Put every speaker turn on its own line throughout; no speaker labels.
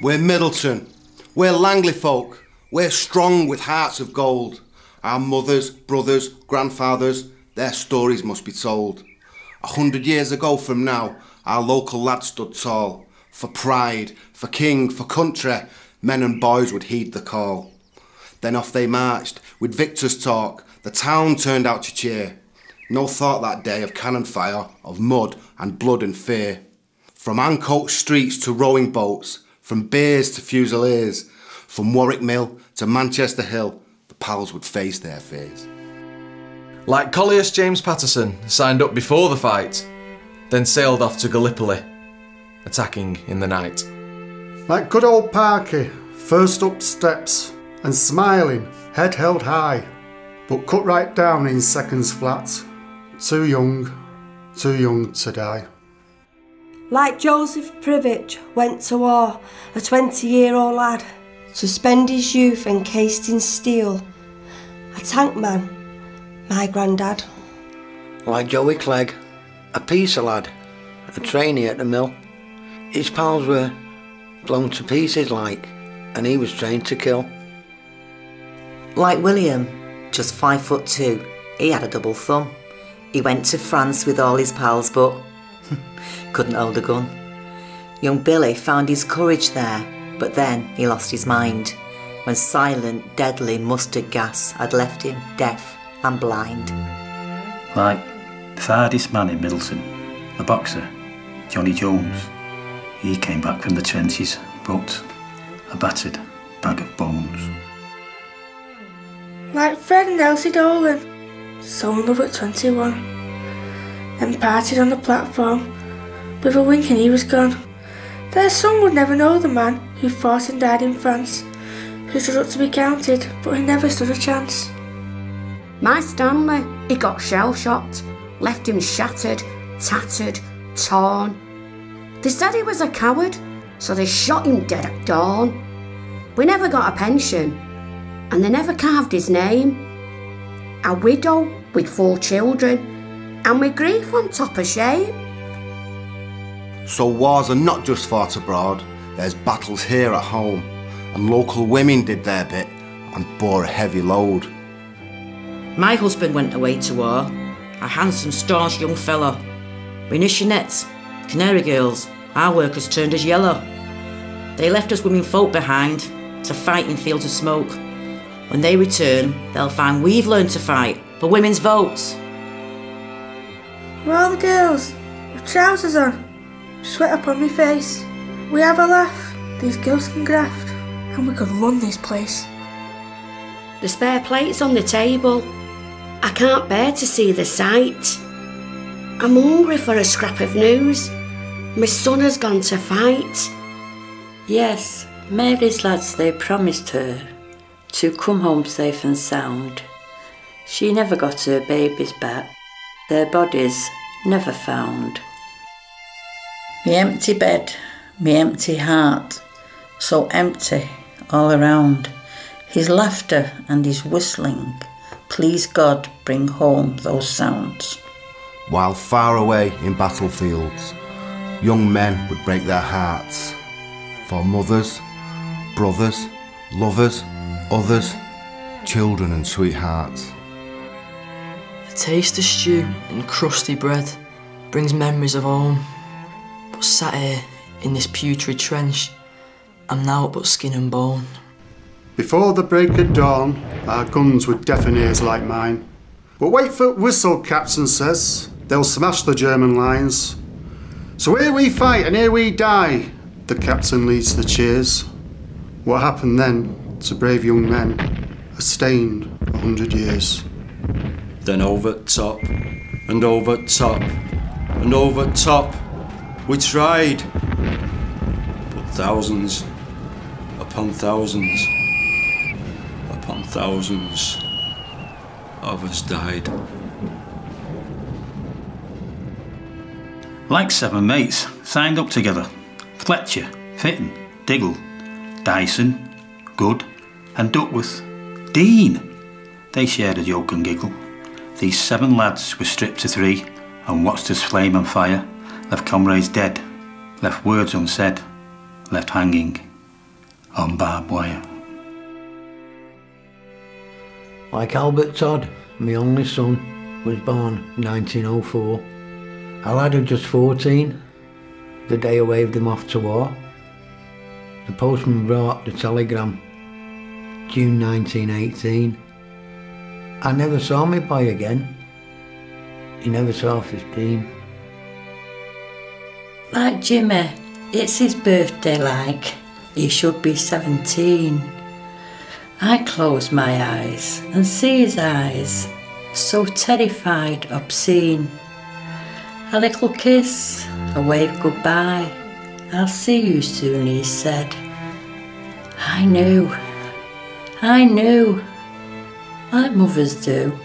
We're Middleton, we're Langley folk, we're strong with hearts of gold. Our mothers, brothers, grandfathers, their stories must be told. 100 years ago from now, our local lads stood tall. For pride, for king, for country, men and boys would heed the call. Then off they marched, with victors' talk, the town turned out to cheer. No thought that day of cannon fire, of mud and blood and fear. From uncoached streets to rowing boats, from beers to fusiliers, from Warwick Mill to Manchester Hill, the pals would face their fears.
Like Collyhurst James Patterson signed up before the fight, then sailed off to Gallipoli, attacking in the night.
Like good old Parky, first up steps and smiling, head held high, but cut right down in seconds flat. Too young to die.
Like Joseph Privilege went to war, a 20-year-old lad, to spend his youth encased in steel. A tank man, my grandad.
Like Joey Clegg, a peacer lad, a trainee at the mill. His pals were blown to pieces like, and he was trained to kill.
Like William, just 5'2", he had a double thumb. He went to France with all his pals but couldn't hold a gun. Young Billy found his courage there, but then he lost his mind when silent, deadly mustard gas had left him deaf and blind.
Like the hardest man in Middleton, the boxer, Johnny Jones. He came back from the trenches, but a battered bag of bones.
Like Fred and Elsie Dolan, so in love at 21, then parted on the platform. With a wink and he was gone. Their son would never know the man who fought and died in France, who stood up to be counted, but he never stood a chance.
My Stanley, he got shell-shocked, left him shattered, tattered, torn. They said he was a coward, so they shot him dead at dawn. We never got a pension, and they never carved his name. A widow with 4 children, and with grief on top of shame.
So wars are not just fought abroad, there's battles here at home, and local women did their bit and bore a heavy load.
My husband went away to war, a handsome, staunch young fella. Munitionettes, canary girls, our workers turned us yellow. They left us women folk behind to fight in fields of smoke. When they return, they'll find we've learned to fight for women's votes.
We're all the girls, with trousers on, sweat upon my face. We have a laugh, these girls can graft, and we could run this place.
The spare plates on the table, I can't bear to see the sight. I'm hungry for a scrap of news. My son has gone to fight.
Yes, Mary's lads, they promised her to come home safe and sound. She never got her babies back, their bodies never found. Me empty bed, me empty heart, so empty all around. His laughter and his whistling, please God bring home those sounds.
While far away in battlefields, young men would break their hearts for mothers, brothers, lovers, others, children and sweethearts.
A taste of stew and crusty bread brings memories of home. But sat here in this putrid trench, I'm now but skin and bone.
Before the break of dawn, our guns would deafen ears like mine. But wait for whistle, Captain says, they'll smash the German lines. So here we fight and here we die, the Captain leads the cheers. What happened then to brave young men has stained 100 years.
Then over top, and over top, and over top, we tried, but thousands upon thousands upon thousands of us died.
Like 7 mates, signed up together. Fletcher, Fitton, Diggle, Dyson, Good and Duckworth. Dean! They shared a joke and giggle. These 7 lads were stripped to 3 and watched us flame and fire, left comrades dead, left words unsaid, left hanging on barbed wire.
Like Albert Todd, my only son, was born 1904. A lad of just 14, the day I waved him off to war. The postman brought the telegram, June 1918. I never saw my boy again. He never saw 15.
Like Jimmy, it's his birthday like. He should be 17. I close my eyes and see his eyes, so terrified, obscene. A little kiss, a wave goodbye. I'll see you soon, he said. I knew, like mothers do.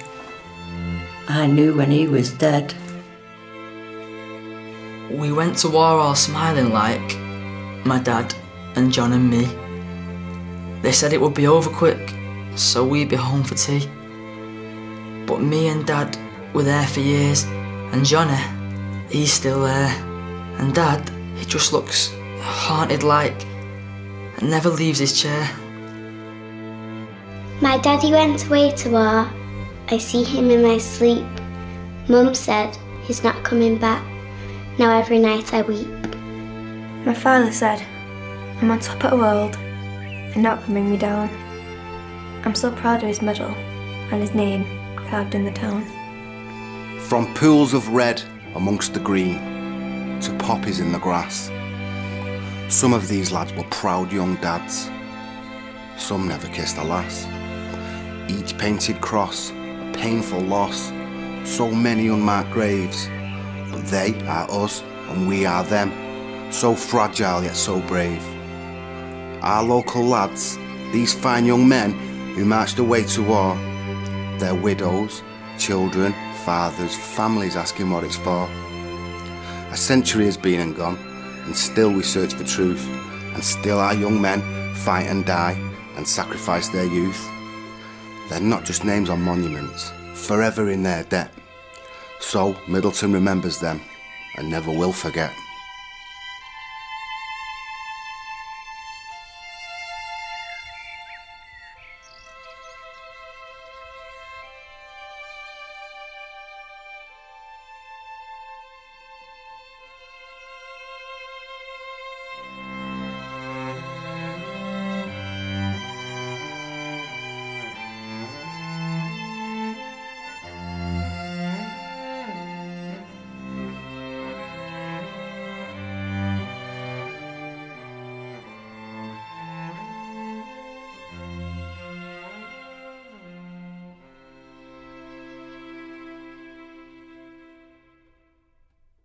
I knew when he was dead.
We went to war all smiling like, my dad and John and me. They said it would be over quick, so we'd be home for tea. But me and Dad were there for years, and Johnny, he's still there. And Dad, he just looks haunted like, and never leaves his chair.
My daddy went away to war. I see him in my sleep. Mum said he's not coming back. Now every night I weep.
My father said, I'm on top of the world, and not can bring me down. I'm so proud of his medal and his name carved in the town.
From pools of red amongst the green to poppies in the grass, some of these lads were proud young dads. Some never kissed a lass. Each painted cross, a painful loss, so many unmarked graves. But they are us and we are them, so fragile yet so brave. Our local lads, these fine young men who marched away to war, their widows, children, fathers, families asking what it's for. A century has been and gone, and still we search for truth, and still our young men fight and die and sacrifice their youth. They're not just names on monuments, forever in their debt. So Middleton remembers them and never will forget.